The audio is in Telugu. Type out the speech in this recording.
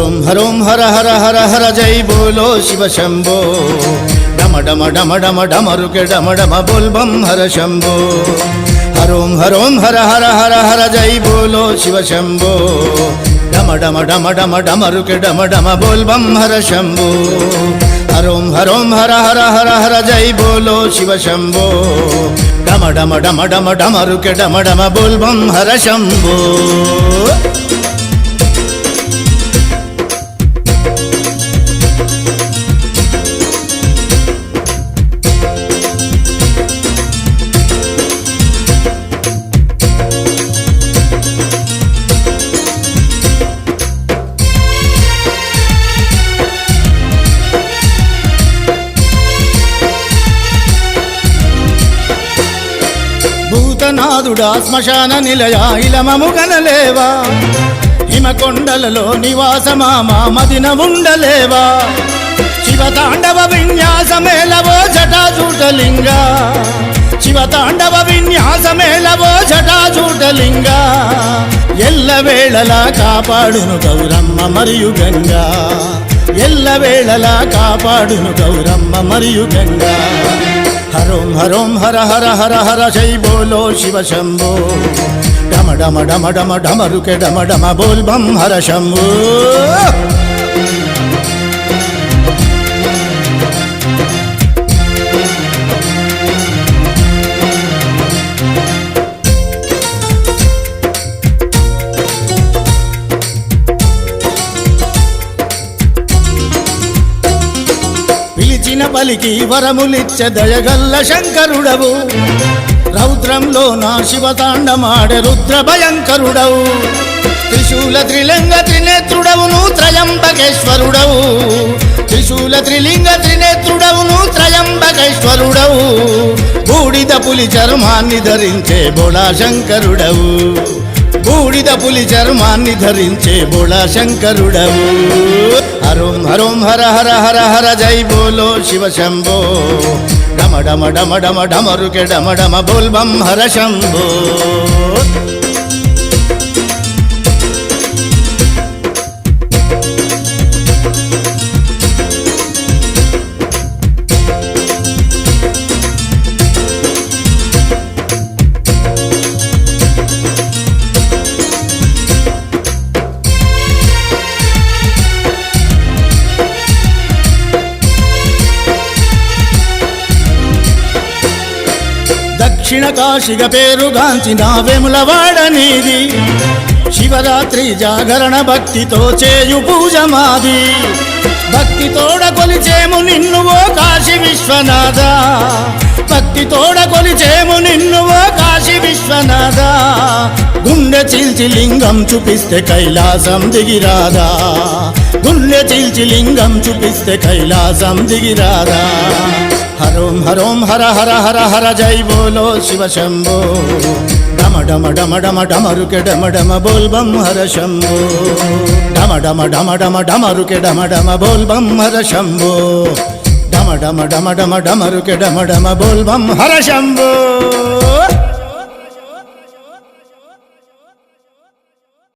హరోం హరోం హర హర హర హర జై బోలో శివ శంభో డమ డమ డమ డమ డమరుకే డమ డమ బోల్ బం హర శంభో హరోం హరోం హర హర హర హర జై బోలో శివ శంభో డమ డమ డమ డమ డమరుకే డమ డమ బోల్ బం హర శంభో హరోం హరోం హర హర హర హర జై బోలో శివ శంభో డమ డమ డమ డమ డమరుకే డమ డమ బోల్ బం హర శంభో భూతనాథుడా శ్మశాన నిలయ ఇలమము గనలేవా హిమకొండలలో నివాసమా మా మదిన ఉండలేవా శివతాండవ విన్యాసమేలవో జటాజూటలింగ శివతాండవ విన్యాసమేలవో జటాజూటలింగ ఎల్లవేళలా కాపాడును గౌరమ్మ మరియు గంగా ఎల్లవేళలా కాపాడును గౌరమ్మ మరియు గంగా హరోం హరోం హర హర హర హర జై బోలో శివ శంభో డమ డమ డమ డమ డమరుకే డమ డమ బోల్ బం హర శంభో పిలిచిన పలికి వరములిచ్చ దయగల్ల శంకరుడవు రౌద్రంలో నా శివతాండమాడే రుద్ర భయంకరుడవు త్రిశూల త్రిలింగ త్రినేత్రుడవును త్రయంబకేశ్వరుడవు త్రిశూల త్రిలింగ త్రినేత్రుడవును త్రయంబకేశ్వరుడవు బూడిద పులి చర్మాన్ని ధరించే బోళా శంకరుడవు బూడిద పులి చర్మాన్ని ధరించే బోళా శంకరుడవు హరోం హరోం హర హర హర హర జై బోలో శివ శంభో డమ డమ డమ డమ డమరుకే డమ డమ బోల్ బం హర శంభో దక్షిణ కాశిగ పేరుగాంచిన వేములవాడ నీది శివరాత్రి జాగరణ భక్తితో చేయు పూజ మాది భక్తితోడ కొలిచేము నిన్ను ఓ కాశీ విశ్వనాథ భక్తితోడ కొలిచేము నిన్ను ఓ కాశీ విశ్వనాథ గుండె చీల్చి లింగం చూపిస్తే కైలాసం దిగిరాదా గుండె చీల్చి లింగం చూపిస్తే కైలాసం దిగిరాదా హరోం హరోం హర హర హర హర జై బోలో శివ శంభో డమ డమ డమ డమ డమరుకే డమ డమ బోల్ బం హర శంభో డమ డమ డమ డమ డమరుకే డమ డమ బోల్ బం హర శంభో డమ డమ డమ డమ డమరుకే డమ డమ బోల్ బం హర శంభో